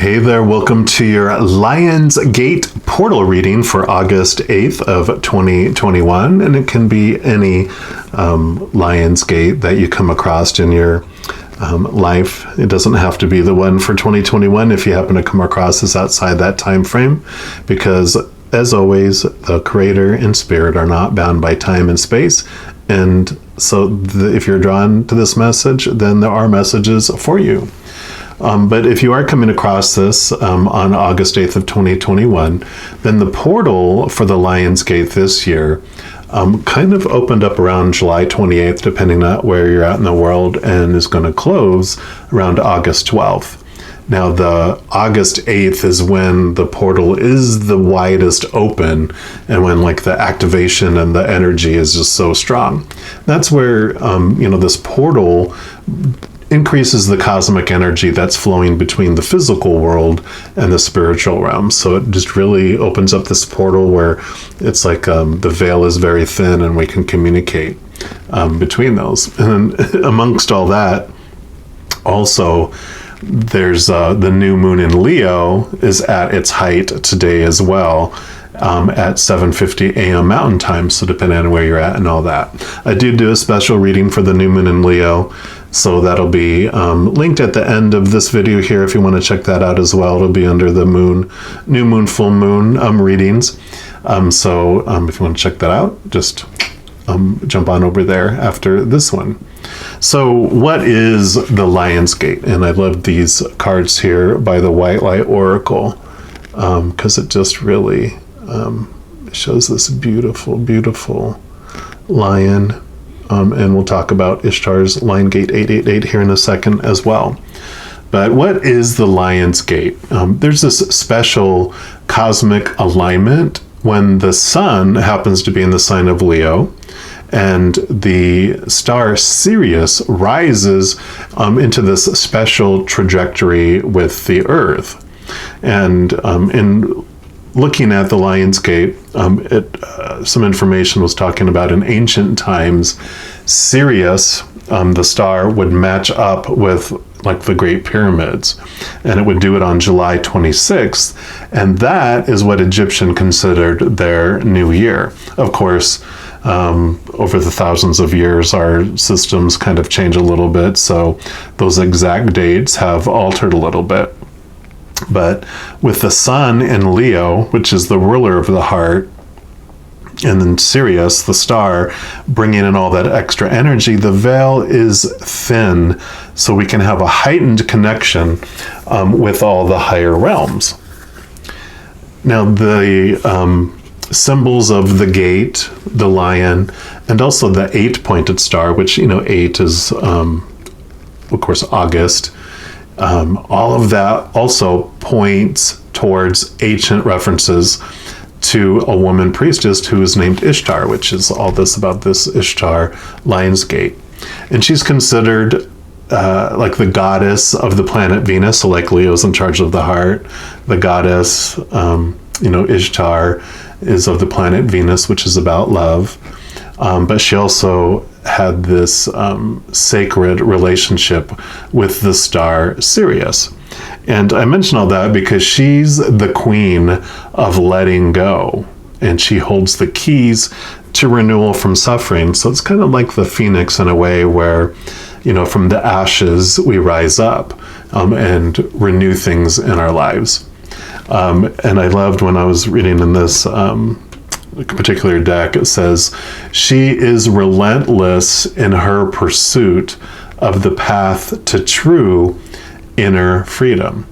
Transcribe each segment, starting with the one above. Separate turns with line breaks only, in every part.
Hey there, welcome to your Lion's Gate portal reading for August 8th of 2021. And it can be any Lion's Gate that you come across in your life. It doesn't have to be the one for 2021 if you happen to come across this outside that time frame, because as always, the Creator and Spirit are not bound by time and space. And so if you're drawn to this message, then there are messages for you. But if you are coming across this on August 8th of 2021, then the portal for the Lion's Gate this year kind of opened up around July 28th, depending on where you're at in the world, and is going to close around August 12th. Now, the August 8th is when the portal is the widest open, and when like the activation and the energy is just so strong. That's where, this portal increases the cosmic energy that's flowing between the physical world and the spiritual realm. So it just really opens up this portal where it's like the veil is very thin and we can communicate between those. And then amongst all that, also, there's the new moon in Leo is at its height today as well, at 7:50 a.m. Mountain Time, so depending on where you're at and all that. I do a special reading for the new moon in Leo, so that'll be linked at the end of this video here if you want to check that out as well. It'll be under the new moon, full moon readings. So if you want to check that out, just jump on over there after this one. So what is the Lion's Gate? And I love these cards here by the White Light Oracle, because it just really shows this beautiful, beautiful lion. And we'll talk about Ishtar's Lion Gate 888 here in a second as well. But what is the Lion's Gate? There's this special cosmic alignment when the sun happens to be in the sign of Leo, and the star Sirius rises into this special trajectory with the Earth. And in looking at the Lion's Gate, some information was talking about in ancient times, Sirius, the star, would match up with like the Great Pyramids, and it would do it on July 26th, and that is what Egyptian considered their new year. Of course, over the thousands of years, our systems kind of change a little bit, so those exact dates have altered a little bit. But with the sun in Leo, which is the ruler of the heart, and then Sirius, the star, bringing in all that extra energy, the veil is thin, so we can have a heightened connection with all the higher realms. Now, the symbols of the gate, the lion, and also the 8-pointed star, which, 8 is, of course, August. All of that also points towards ancient references to a woman priestess who is named Ishtar, which is all this about this Ishtar Lion's Gate. And she's considered like the goddess of the planet Venus, so like Leo's in charge of the heart. The goddess, Ishtar is of the planet Venus, which is about love. But she also had this sacred relationship with the star Sirius. And I mention all that because she's the queen of letting go, and she holds the keys to renewal from suffering. So it's kind of like the phoenix in a way where, from the ashes we rise up and renew things in our lives. And I loved when I was reading in this particular deck, it says, she is relentless in her pursuit of the path to true inner freedom.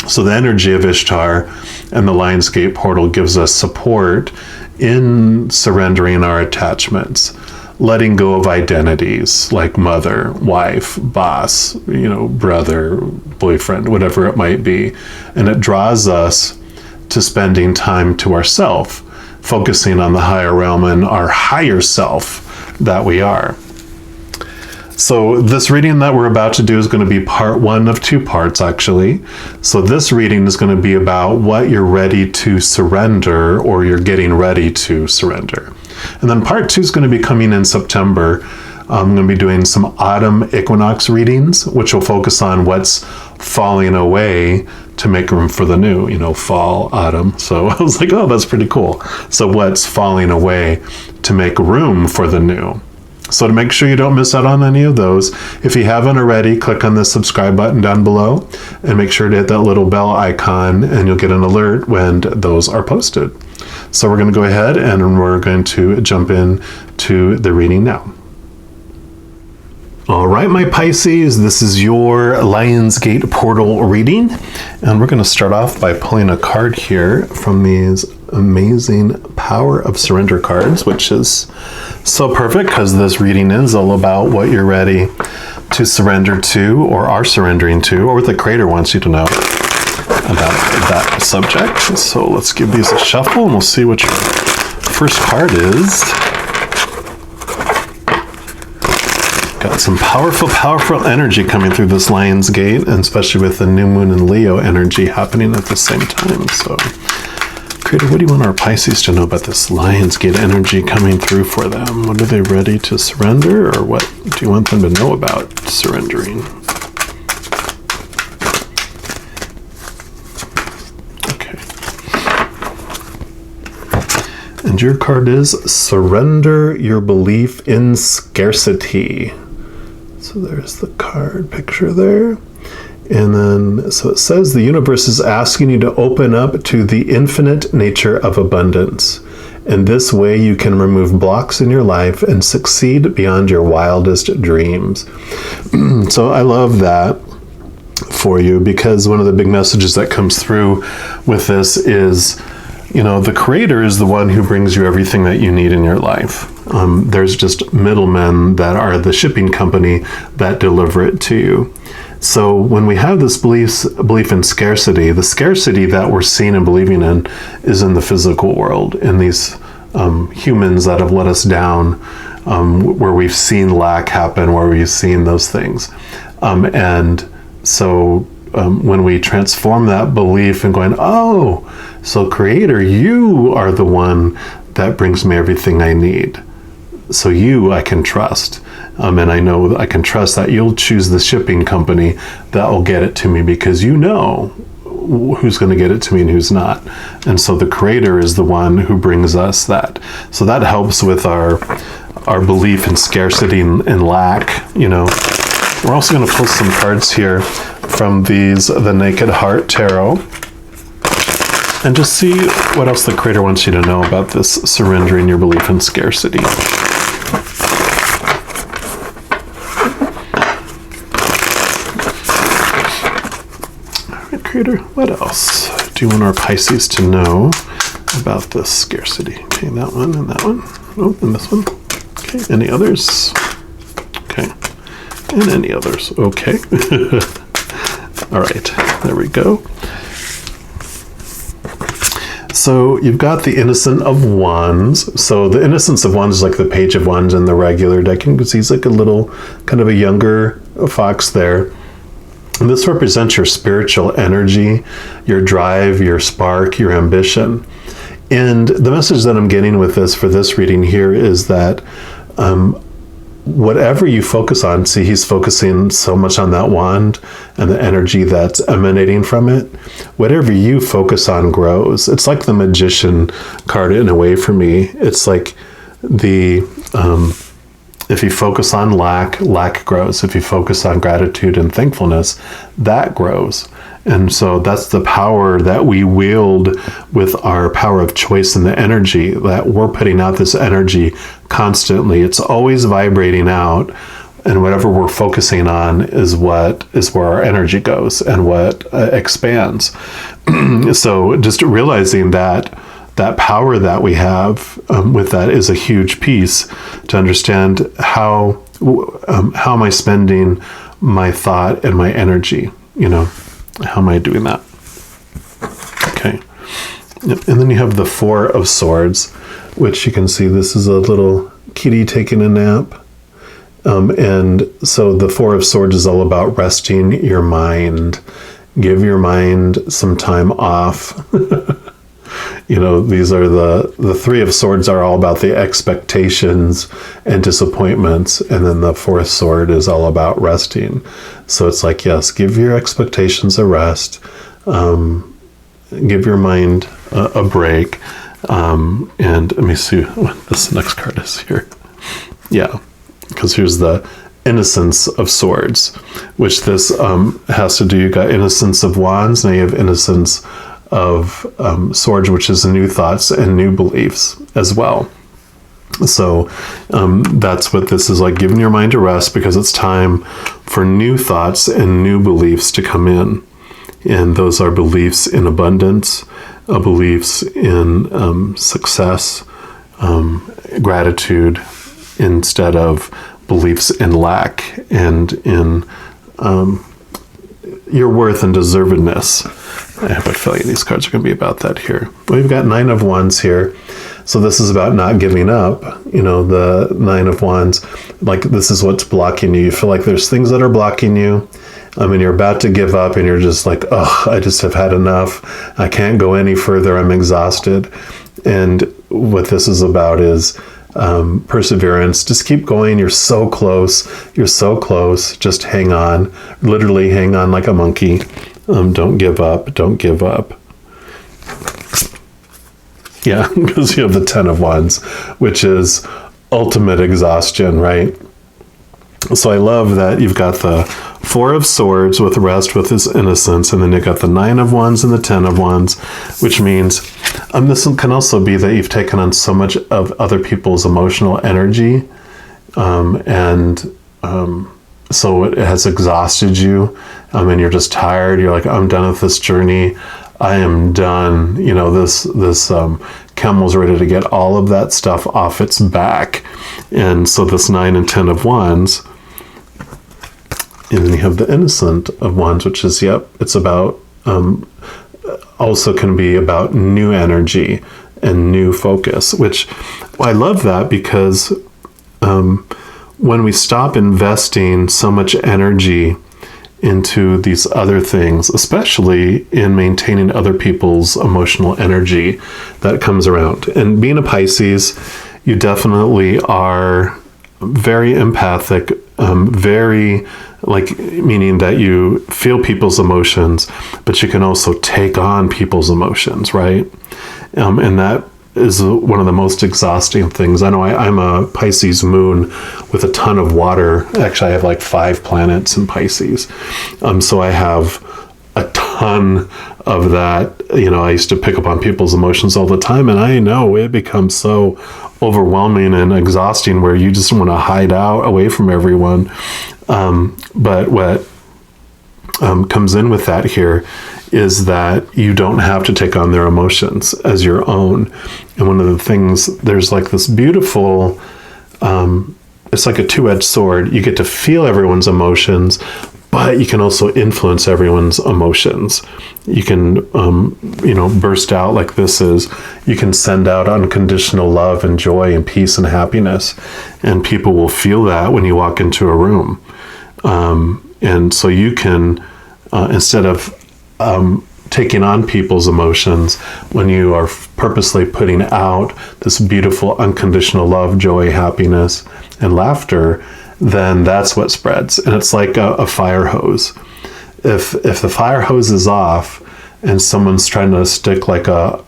So the energy of Ishtar and the Lion's Gate portal gives us support in surrendering our attachments, letting go of identities like mother, wife, boss, brother, boyfriend, whatever it might be. And it draws us to spending time to ourself, focusing on the higher realm and our higher self that we are. So this reading that we're about to do is going to be part 1 of 2 parts, actually. So this reading is going to be about what you're ready to surrender, or you're getting ready to surrender. And then part 2 is going to be coming in September. I'm going to be doing some autumn equinox readings, which will focus on what's falling away to make room for the new, fall, autumn. So I was like, oh, that's pretty cool. So what's falling away to make room for the new? So to make sure you don't miss out on any of those, if you haven't already, click on the subscribe button down below and make sure to hit that little bell icon and you'll get an alert when those are posted. So we're going to go ahead and we're going to jump in to the reading now. All right, my Pisces, this is your Lionsgate portal reading. And we're going to start off by pulling a card here from these amazing Power of Surrender cards, which is so perfect because this reading is all about what you're ready to surrender to or are surrendering to, or what the Creator wants you to know about that subject. So let's give these a shuffle and we'll see what your first card is. Got some powerful energy coming through this Lionsgate, and especially with the new moon and Leo energy happening at the same time. So, Creator, what do you want our Pisces to know about this Lionsgate energy coming through for them? What are they ready to surrender, or what do you want them to know about surrendering? Okay. And your card is Surrender Your Belief in Scarcity. So there's the card picture there. And then, so it says the universe is asking you to open up to the infinite nature of abundance. In this way, you can remove blocks in your life and succeed beyond your wildest dreams. So I love that for you, because one of the big messages that comes through with this is, the Creator is the one who brings you everything that you need in your life. There's just middlemen that are the shipping company that deliver it to you. So when we have this belief in scarcity, the scarcity that we're seeing and believing in is in the physical world, in these humans that have let us down, where we've seen lack happen, where we've seen those things. And so when we transform that belief and going, oh, so Creator, you are the one that brings me everything I need. So you, I can trust. And I know I can trust that you'll choose the shipping company that will get it to me, because you know who's going to get it to me and who's not. And so the Creator is the one who brings us that. So that helps with our belief in scarcity and lack, We're also going to pull some cards here from the Naked Heart Tarot, and just see what else the Creator wants you to know about this surrendering your belief in scarcity. All right, Creator, what else do you want our Pisces to know about this scarcity? Okay, that one and that one. Oh, and this one. Okay, any others? Okay, and any others. Okay. All right, there we go. So you've got the Innocence of Wands. So the Innocence of Wands is like the Page of Wands in the regular deck. You can see he's like a little, kind of a younger fox there. And this represents your spiritual energy, your drive, your spark, your ambition. And the message that I'm getting with this for this reading here is that whatever you focus on, see, he's focusing so much on that wand and the energy that's emanating from it. Whatever you focus on grows. It's like the Magician card in a way for me. It's like if you focus on lack grows. If you focus on gratitude and thankfulness, that grows. And so that's the power that we wield with our power of choice and the energy that we're putting out, this energy constantly. It's always vibrating out, and whatever we're focusing on is where our energy goes and what expands. So just realizing that power that we have with that is a huge piece to understand how am I spending my thought and my energy, How am I doing that? Okay. And then you have the Four of Swords, which you can see this is a little kitty taking a nap. And so the Four of Swords is all about resting your mind. Give your mind some time off. These are the Three of Swords are all about the expectations and disappointments. And then the Fourth Sword is all about resting. So it's like, yes, give your expectations a rest. give your mind a break. And let me see what this next card is here. Yeah, because here's the Innocence of Swords, which this has to do. You got Innocence of Wands, now you have Innocence of Swords, which is new thoughts and new beliefs as well. So that's what this is like, giving your mind a rest, because it's time for new thoughts and new beliefs to come in. And those are beliefs in abundance, beliefs in success, gratitude, instead of beliefs in lack and in your worth and deservedness. I have a feeling these cards are going to be about that here. We've got Nine of Wands here. So this is about not giving up. You know, the Nine of Wands, like this is what's blocking you. You feel like there's things that are blocking you. I mean, you're about to give up and you're just like, oh, I just have had enough. I can't go any further. I'm exhausted. And what this is about is perseverance. Just keep going. You're so close. You're so close. Just hang on. Literally hang on like a monkey. Don't give up. Don't give up. Yeah, because you have the Ten of Wands, which is ultimate exhaustion, right? So I love that you've got the Four of Swords with rest, with his innocence, and then you've got the Nine of Wands and the Ten of Wands, which means this can also be that you've taken on so much of other people's emotional energy, so it has exhausted you, and you're just tired. You're like, I'm done with this journey. I am done. You know, this camel's ready to get all of that stuff off its back. And so this 9 and 10 of Wands, and then you have the Innocent of Wands, which is, it's about, also can be about new energy and new focus, which I love that, because when we stop investing so much energy into these other things, especially in maintaining other people's emotional energy that comes around. And being a Pisces, you definitely are very empathic, very, like, meaning that you feel people's emotions, but you can also take on people's emotions, right? And that is one of the most exhausting things. I know I'm a Pisces moon with a ton of water. Actually, I have like 5 planets in Pisces. So I have a ton of that. You know, I used to pick up on people's emotions all the time, and I know it becomes so overwhelming and exhausting where you just want to hide out away from everyone. But what comes in with that here is that you don't have to take on their emotions as your own. And one of the things, there's like this beautiful, it's like a two-edged sword. You get to feel everyone's emotions, but you can also influence everyone's emotions. You can, burst out like this is. You can send out unconditional love and joy and peace and happiness. And people will feel that when you walk into a room. And so you can, instead of taking on people's emotions, when you are purposely putting out this beautiful unconditional love, joy, happiness, and laughter, then that's what spreads. And it's like a fire hose. If the fire hose is off and someone's trying to stick like a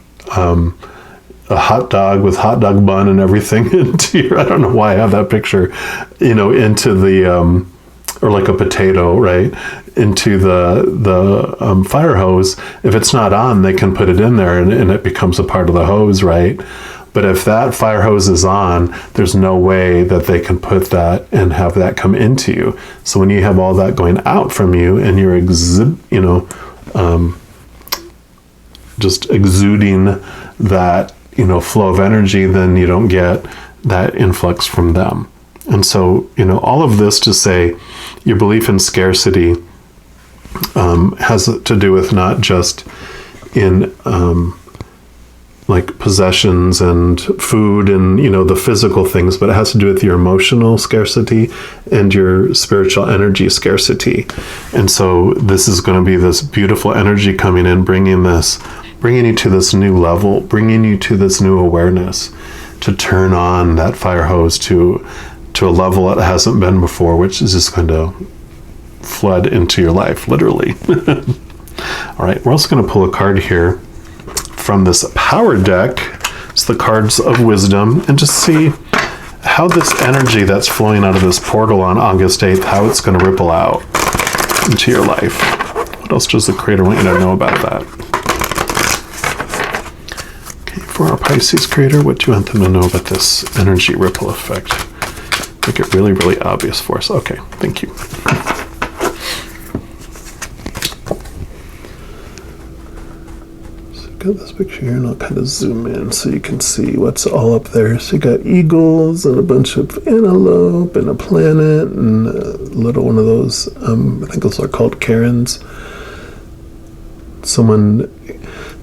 hot dog with hot dog bun and everything into your, I don't know why I have that picture, into the or like a potato, right, into the fire hose. If it's not on, they can put it in there and it becomes a part of the hose, right? But if that fire hose is on, there's no way that they can put that and have that come into you. So when you have all that going out from you and you're just exuding that, flow of energy, then you don't get that influx from them. And so, all of this to say, your belief in scarcity has to do with not just in like possessions and food and, the physical things, but it has to do with your emotional scarcity and your spiritual energy scarcity. And so this is going to be this beautiful energy coming in, bringing you to this new level, bringing you to this new awareness, to turn on that fire hose to a level it hasn't been before, which is just going to flood into your life, literally. All right, we're also going to pull a card here from this power deck. It's the cards of wisdom, and just see how this energy that's flowing out of this portal on August 8th, how it's going to ripple out into your life. What else does the Creator want you to know about that? Okay, for our Pisces Creator, what do you want them to know about this energy ripple effect? Make it really, really obvious for us. Okay, thank you. Got this picture here, and I'll kind of zoom in so you can see what's all up there. So you got eagles and a bunch of antelope and a planet and a little one of those, I think those are called Karens. Someone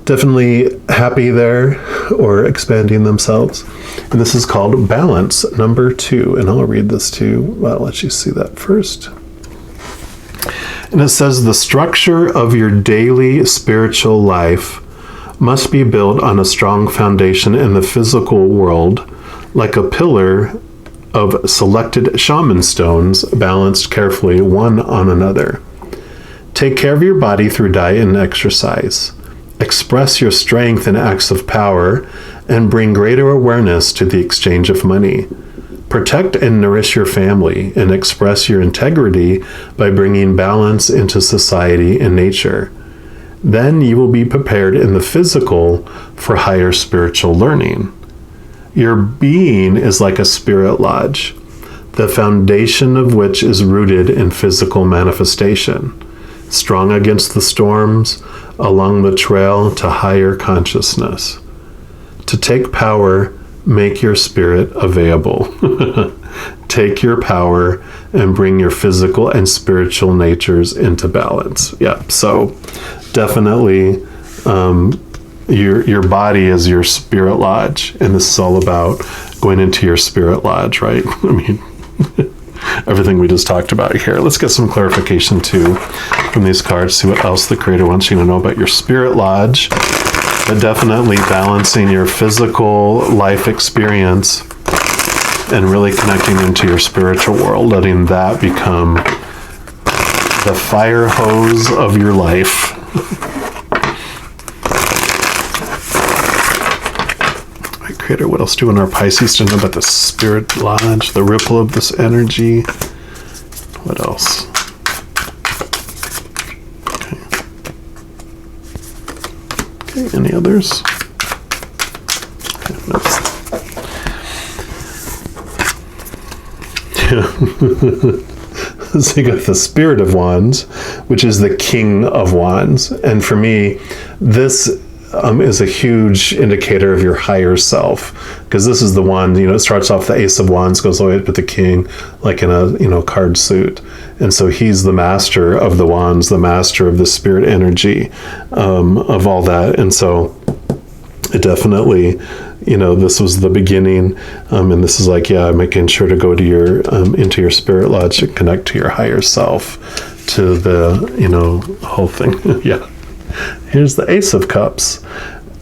definitely happy there or expanding themselves. And this is called balance number 2. And I'll read this too. Well, I'll let you see that first. And it says, the structure of your daily spiritual life must be built on a strong foundation in the physical world, like a pillar of selected shaman stones balanced carefully one on another. Take care of your body through diet and exercise. Express your strength in acts of power and bring greater awareness to the exchange of money. Protect and nourish your family and express your integrity by bringing balance into society and nature. Then you will be prepared in the physical for higher spiritual learning. Your being is like a spirit lodge, the foundation of which is rooted in physical manifestation, strong against the storms, along the trail to higher consciousness. To take power, make your spirit available. Take your power and bring your physical and spiritual natures into balance. Yeah, so definitely your body is your spirit lodge, and this is all about going into your spirit lodge, right? I mean, everything we just talked about here. Let's get some clarification too from these cards, see what else the Creator wants you to know about your spirit lodge, but definitely balancing your physical life experience and really connecting into your spiritual world, letting that become the fire hose of your life. All right, Creator, what else do you want our Pisces to know about the spirit lodge, the ripple of this energy? What else? Okay, any others? Okay, nope. So you got the Spirit of Wands, which is the King of Wands. And for me, this is a huge indicator of your higher self, because this is the one, it starts off the Ace of Wands, goes all the way up to the King, like in a card suit. And so he's the master of the wands, the master of the spirit energy, of all that. And so it definitely, this was the beginning, and this is like, making sure to go to your into your spirit lodge to connect to your higher self, to the whole thing. Yeah. Here's the Ace of Cups.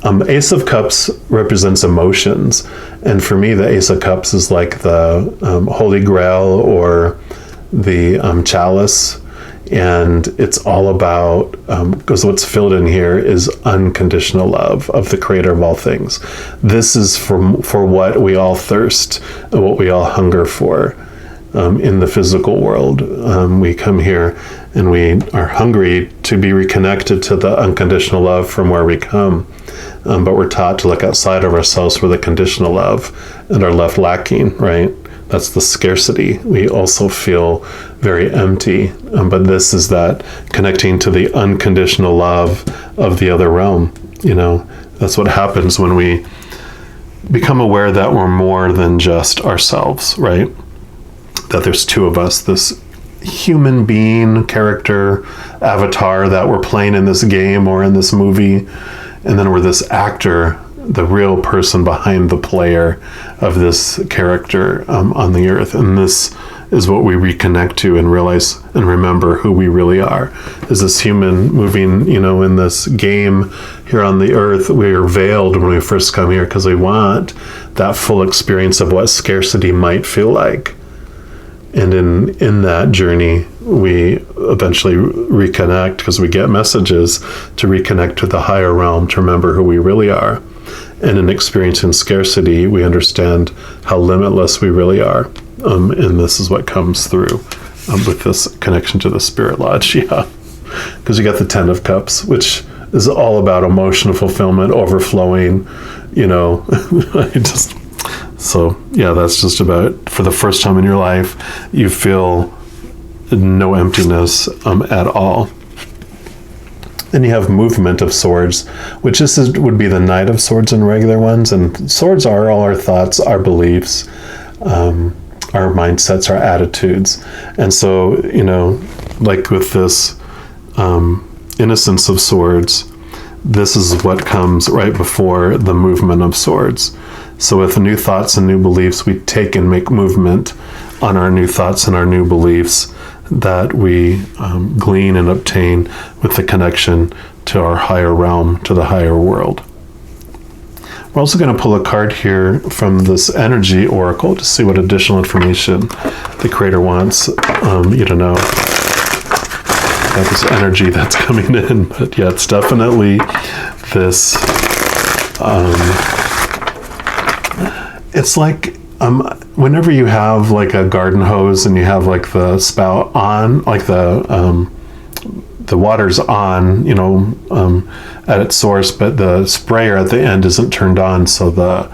The Ace of Cups represents emotions, and for me, the Ace of Cups is like the Holy Grail or the chalice. And it's all about, because what's filled in here is unconditional love of the Creator of all things. This is for what we all thirst, and what we all hunger for in the physical world. We come here and we are hungry to be reconnected to the unconditional love from where we come. But we're taught to look outside of ourselves for the conditional love and are left lacking, right? That's the scarcity. We also feel very empty. But this is that connecting to the unconditional love of the other realm. That's what happens when we become aware that we're more than just ourselves, right? That there's two of us, this human being, character, avatar that we're playing in this game or in this movie. And then we're this actor, the real person behind the player of this character on the earth. And this is what we reconnect to and realize and remember who we really are. Is this human moving, in this game here on the earth. We are veiled when we first come here because we want that full experience of what scarcity might feel like. And in that journey, we eventually reconnect, because we get messages to reconnect to the higher realm, to remember who we really are. And in experiencing scarcity, we understand how limitless we really are. And this is what comes through with this connection to the Spirit Lodge. Yeah. Because you got the Ten of Cups, which is all about emotional fulfillment, overflowing, So yeah, that's just about, for the first time in your life, you feel no emptiness at all. Then you have Movement of Swords, which would be the Knight of Swords in regular ones. And swords are all our thoughts, our beliefs, our mindsets, our attitudes. And so, like with this Innocence of Swords, this is what comes right before the Movement of Swords. So with new thoughts and new beliefs, we take and make movement on our new thoughts and our new beliefs that we glean and obtain with the connection to our higher realm, to the higher world. We're also going to pull a card here from this energy oracle to see what additional information the Creator wants you to know about this energy that's coming in. But yeah, it's definitely this, it's like, whenever you have like a garden hose and you have like the spout on, like the water's on, at its source, but the sprayer at the end isn't turned on, so the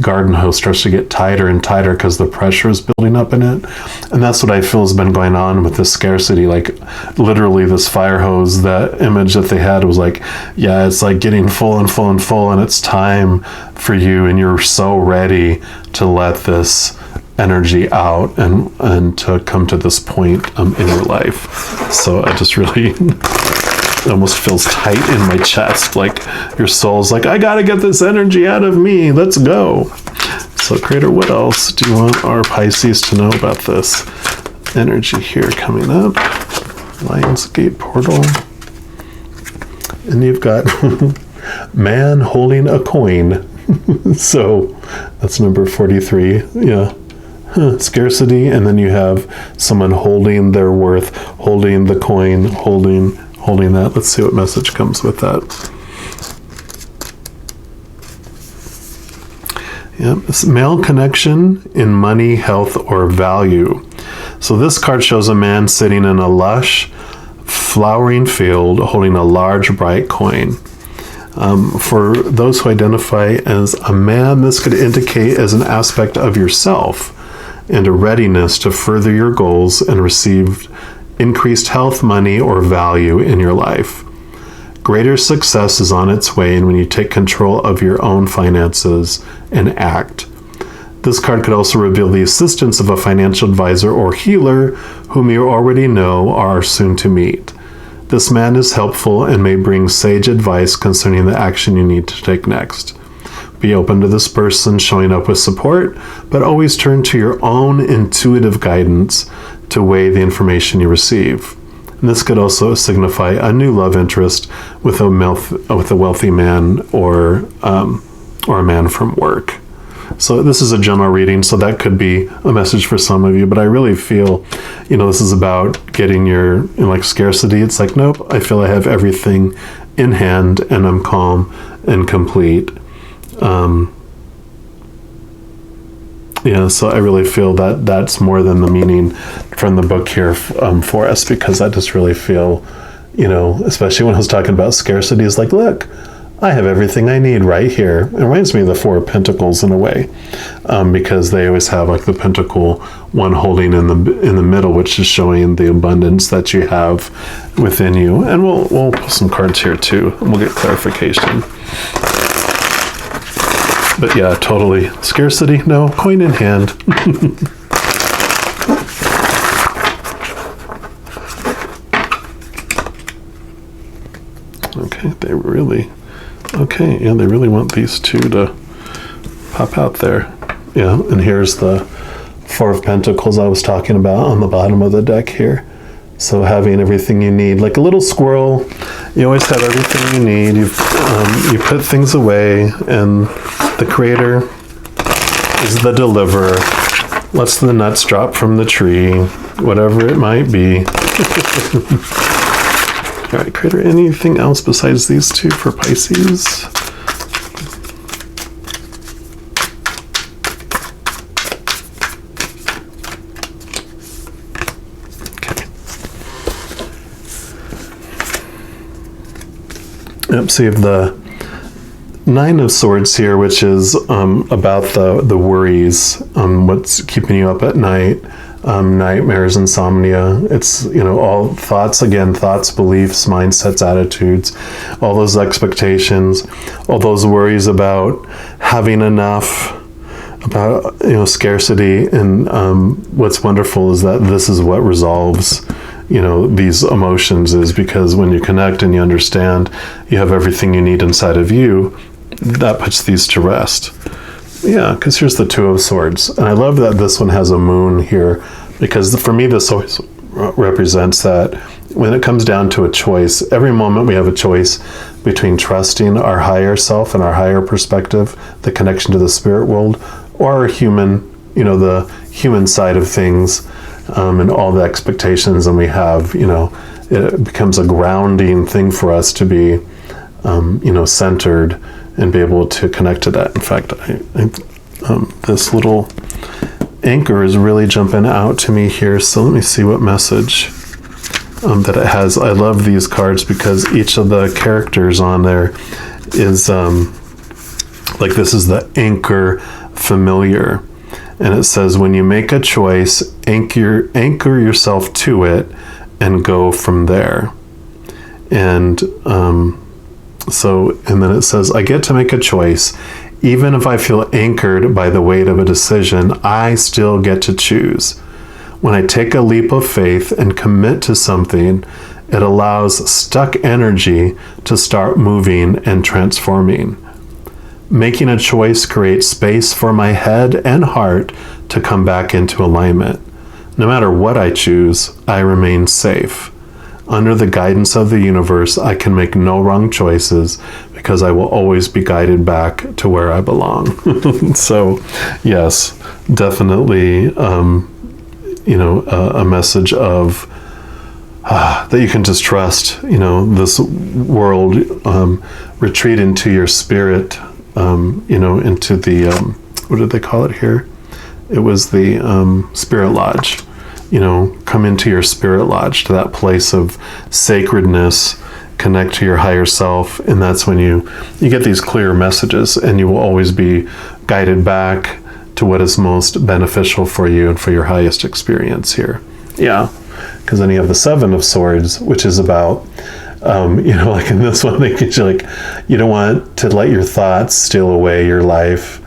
garden hose starts to get tighter and tighter because the pressure is building up in it. And that's what I feel has been going on with this scarcity. Like literally this fire hose, that image that they had was like, yeah, it's like getting full and full and full, and it's time for you, and you're so ready to let this energy out and to come to this point in your life. So I just really it almost feels tight in my chest, like your soul's like, I gotta get this energy out of me, let's go. So Creator, what else do you want our Pisces to know about this energy here coming up? Lion's Gate portal. And you've got man holding a coin. So that's number 43. Yeah. Scarcity, and then you have someone holding their worth, holding the coin, holding that. Let's see what message comes with that. Yeah, it's male connection in money, health, or value. So this card shows a man sitting in a lush, flowering field holding a large, bright coin. For those who identify as a man, this could indicate as an aspect of yourself and a readiness to further your goals and receive increased health, money, or value in your life. Greater success is on its way, and when you take control of your own finances and act. This card could also reveal the assistance of a financial advisor or healer whom you already know or are soon to meet. This man is helpful and may bring sage advice concerning the action you need to take next. Be open to this person showing up with support, but always turn to your own intuitive guidance to weigh the information you receive. And this could also signify a new love interest with a wealthy man or a man from work. So this is a general reading, so that could be a message for some of you, but I really feel, this is about getting your, like scarcity. It's like, nope, I feel I have everything in hand and I'm calm and complete. So I really feel that that's more than the meaning from the book here for us, because I just really feel, especially when I was talking about scarcity, is like, look, I have everything I need right here. It reminds me of the Four of Pentacles in a way, because they always have like the pentacle, one holding in the middle, which is showing the abundance that you have within you. And we'll put some cards here too, and we'll get clarification. But yeah, totally. Scarcity, no. Coin in hand. They really want these two to pop out there. Yeah, and here's the Four of Pentacles I was talking about on the bottom of the deck here. So having everything you need, like a little squirrel, you always have everything you need. You put things away, and the Creator is the deliverer. lets the nuts drop from the tree, whatever it might be. All right, Creator, anything else besides these two for Pisces? Yep, so you have the Nine of Swords here, which is about the worries, what's keeping you up at night, nightmares, insomnia. It's, all thoughts, beliefs, mindsets, attitudes, all those expectations, all those worries about having enough, about, scarcity. And what's wonderful is that this is what resolves these emotions, is because when you connect and you understand you have everything you need inside of you, that puts these to rest. Yeah, because here's the Two of Swords. And I love that this one has a moon here, because for me this always represents that when it comes down to a choice, every moment we have a choice between trusting our higher self and our higher perspective, the connection to the spirit world, or our human, the human side of things, and all the expectations, and we have, it becomes a grounding thing for us to be, centered and be able to connect to that. In fact, this little anchor is really jumping out to me here. So let me see what message that it has. I love these cards because each of the characters on there is like, this is the anchor familiar. And it says, when you make a choice, anchor yourself to it and go from there. And and then it says, I get to make a choice. Even if I feel anchored by the weight of a decision, I still get to choose. When I take a leap of faith and commit to something, it allows stuck energy to start moving and transforming. Making a choice creates space for my head and heart to come back into alignment. No matter what I choose, I remain safe. Under the guidance of the universe, I can make no wrong choices because I will always be guided back to where I belong. So, yes, definitely, a message of that you can just trust, this world, retreat into your spirit, into the, what did they call it here? It was the spirit lodge. Come into your spirit lodge, to that place of sacredness, connect to your higher self, and that's when you get these clear messages, and you will always be guided back to what is most beneficial for you and for your highest experience here. Yeah, because then you have the Seven of Swords, which is about, like in this one, they get you like, you don't want to let your thoughts steal away your life.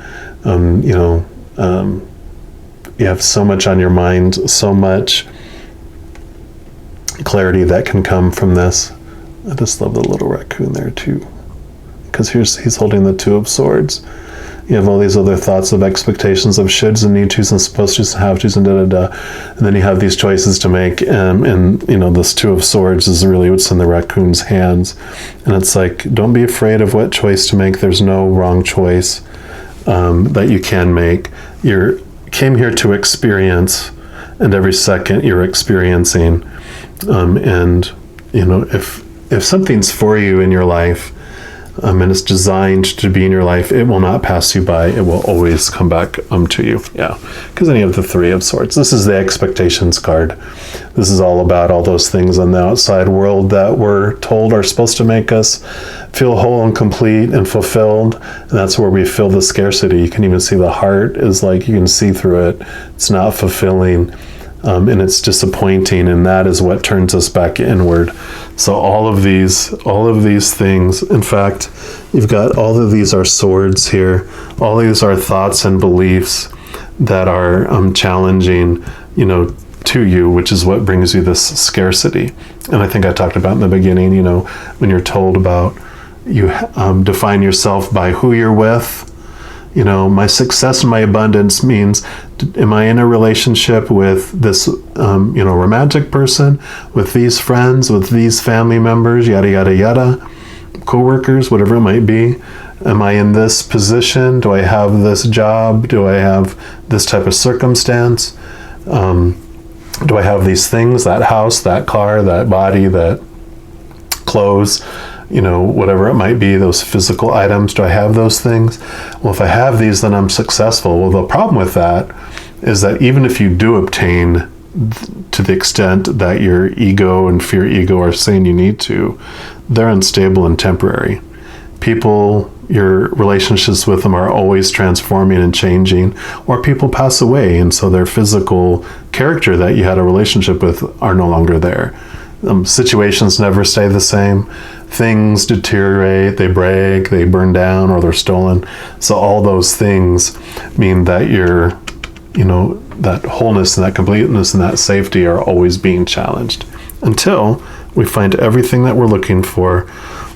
You have so much on your mind, so much clarity that can come from this. I just love the little raccoon there too, because he's holding the Two of Swords. You have all these other thoughts of expectations of shoulds and need tos and supposed tos and have tos and da-da-da. And then you have these choices to make. And this Two of Swords is really what's in the raccoon's hands. And it's like, don't be afraid of what choice to make. There's no wrong choice that you can make. You came here to experience, and every second you're experiencing. If something's for you in your life, and it's designed to be in your life, it will not pass you by. It will always come back to you. Yeah, because then you have the Three of Swords. This is the expectations card. This is all about all those things in the outside world that we're told are supposed to make us feel whole and complete and fulfilled. And that's where we feel the scarcity. You can even see the heart is like, you can see through it. It's not fulfilling. And it's disappointing, and that is what turns us back inward. So all of these things, in fact, you've got all of these are swords here. All these are thoughts and beliefs that are challenging, to you, which is what brings you this scarcity. And I think I talked about in the beginning, when you're told about, you define yourself by who you're with. My success and my abundance means, am I in a relationship with this, romantic person, with these friends, with these family members, yada, yada, yada, co-workers, whatever it might be. Am I in this position? Do I have this job? Do I have this type of circumstance? Do I have these things, that house, that car, that body, that clothes, whatever it might be, those physical items? Do I have those things? Well, if I have these, then I'm successful. Well, the problem with that is that even if you do obtain to the extent that your ego and fear ego are saying you need to, they're unstable and temporary. People, your relationships with them are always transforming and changing, or people pass away, and so their physical character that you had a relationship with are no longer there. Situations never stay the same. Things deteriorate, they break, they burn down, or they're stolen. So all those things mean that you're, that wholeness and that completeness and that safety are always being challenged until we find everything that we're looking for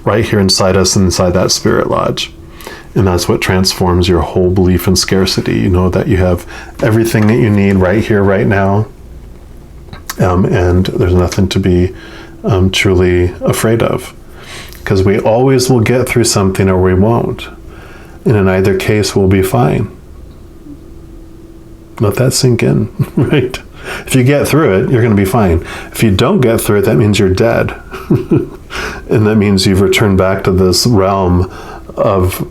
right here inside us, inside that spirit lodge. And that's what transforms your whole belief in scarcity. You know that you have everything that you need right here, right now. And there's nothing to be truly afraid of. Because we always will get through something or we won't. And in either case, we'll be fine. Let that sink in, right? If you get through it, you're going to be fine. If you don't get through it, that means you're dead. And that means you've returned back to this realm of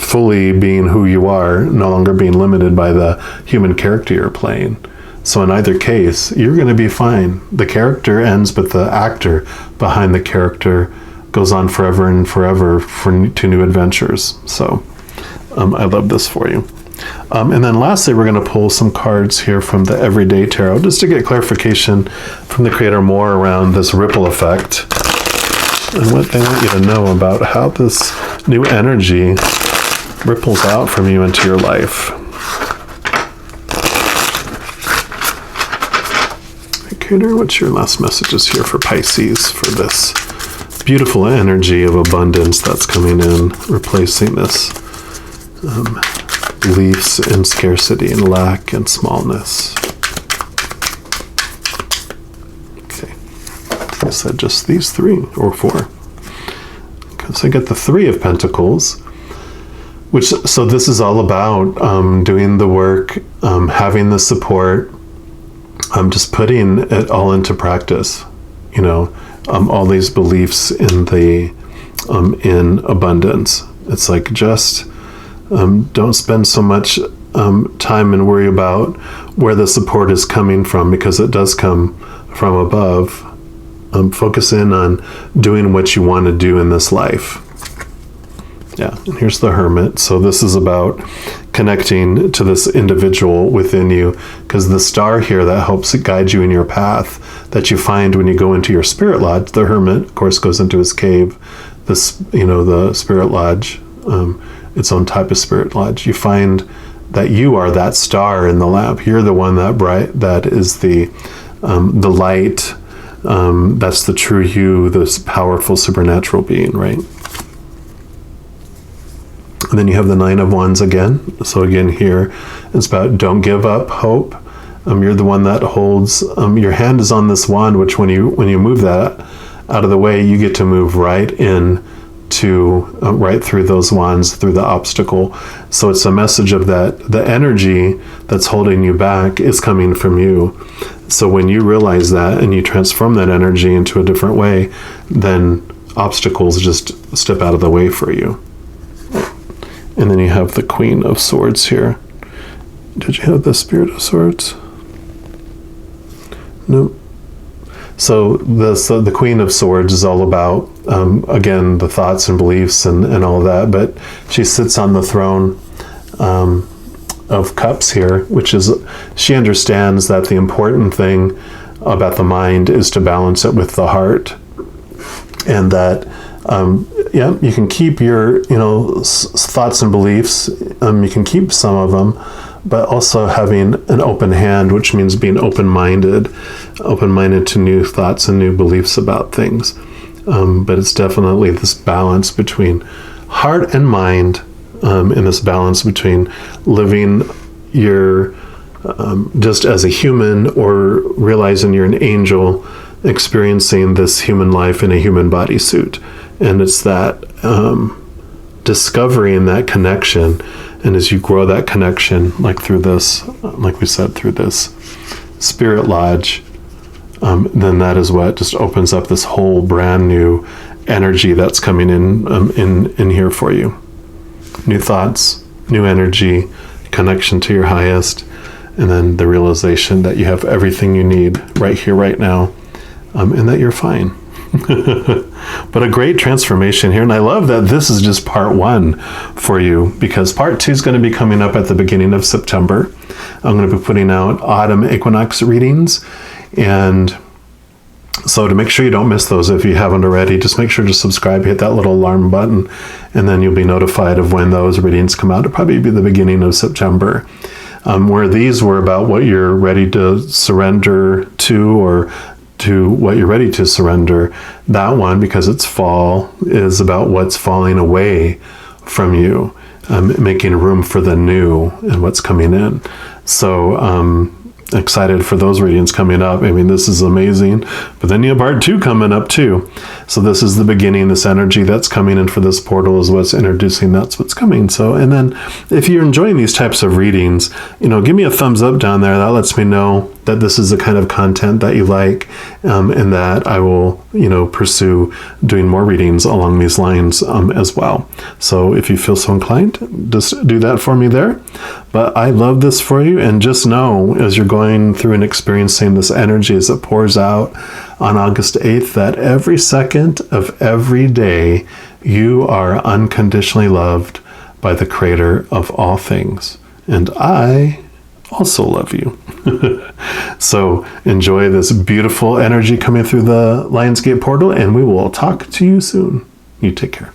fully being who you are, no longer being limited by the human character you're playing. So in either case, you're going to be fine. The character ends, but the actor behind the character goes on forever and forever to new adventures. So I love this for you. And then lastly, we're going to pull some cards here from the Everyday Tarot, just to get clarification from the creator more around this ripple effect and what they want you to know about how this new energy ripples out from you into your life. Creator, what's your last messages here for Pisces for this beautiful energy of abundance that's coming in, replacing this beliefs in scarcity and lack and smallness? Okay, I said just these 3 or 4. So I get the 3 of Pentacles, so this is all about doing the work, having the support, just putting it all into practice. All these beliefs in in abundance. It's like just don't spend so much time and worry about where the support is coming from, because it does come from above. Focus in on doing what you want to do in this life. Yeah, and here's the Hermit. So this is about connecting to this individual within you, because the star here that helps guide you in your path that you find when you go into your spirit lodge. The Hermit, of course, goes into his cave. The spirit lodge, its own type of spirit lodge. You find that you are that star in the lamp. You're the one that is the light. That's the true you, this powerful supernatural being, right? And then you have the 9 of Wands again. So again here, it's about don't give up hope. You're the one that holds, your hand is on this wand, which when you move that out of the way, you get to move right in to, right through those wands, through the obstacle. So it's a message of that the energy that's holding you back is coming from you. So when you realize that and you transform that energy into a different way, then obstacles just step out of the way for you. And then you have the Queen of Swords here. Did you have the Spirit of Swords? Nope. So the Queen of Swords is all about, again, the thoughts and beliefs and all that. But she sits on the throne of Cups here, which is, she understands that the important thing about the mind is to balance it with the heart. And that you can keep your thoughts and beliefs, you can keep some of them, but also having an open hand, which means being open-minded to new thoughts and new beliefs about things. But it's definitely this balance between heart and mind, and this balance between living your just as a human, or realizing you're an angel experiencing this human life in a human bodysuit. And it's that discovering that connection. And as you grow that connection, like through this, like we said, through this spirit lodge, then that is what just opens up this whole brand new energy that's coming in here for you. New thoughts, new energy, connection to your highest, and then the realization that you have everything you need right here, right now, and that you're fine. But a great transformation here. And I love that this is just part 1 for you, because part 2 is going to be coming up at the beginning of September. I'm going to be putting out autumn equinox readings. And so to make sure you don't miss those, if you haven't already, just make sure to subscribe, hit that little alarm button, and then you'll be notified of when those readings come out. It'll probably be the beginning of September. Where these were about what you're ready to surrender to, or to what you're ready to surrender. That one, because it's fall, is about what's falling away from you, making room for the new and what's coming in. So excited for those readings coming up. I mean, this is amazing. But then you have part 2 coming up too. So this is the beginning. This energy that's coming in for this portal is what's introducing. That's what's coming. So, and then if you're enjoying these types of readings, give me a thumbs up down there. That lets me know that this is the kind of content that you like, and that I will, pursue doing more readings along these lines as well. So if you feel so inclined, just do that for me there. But I love this for you, and just know as you're going through and experiencing this energy as it pours out on August 8th, that every second of every day you are unconditionally loved by the Creator of all things. And I also love you. So enjoy this beautiful energy coming through the Lionsgate portal, and we will talk to you soon. You take care.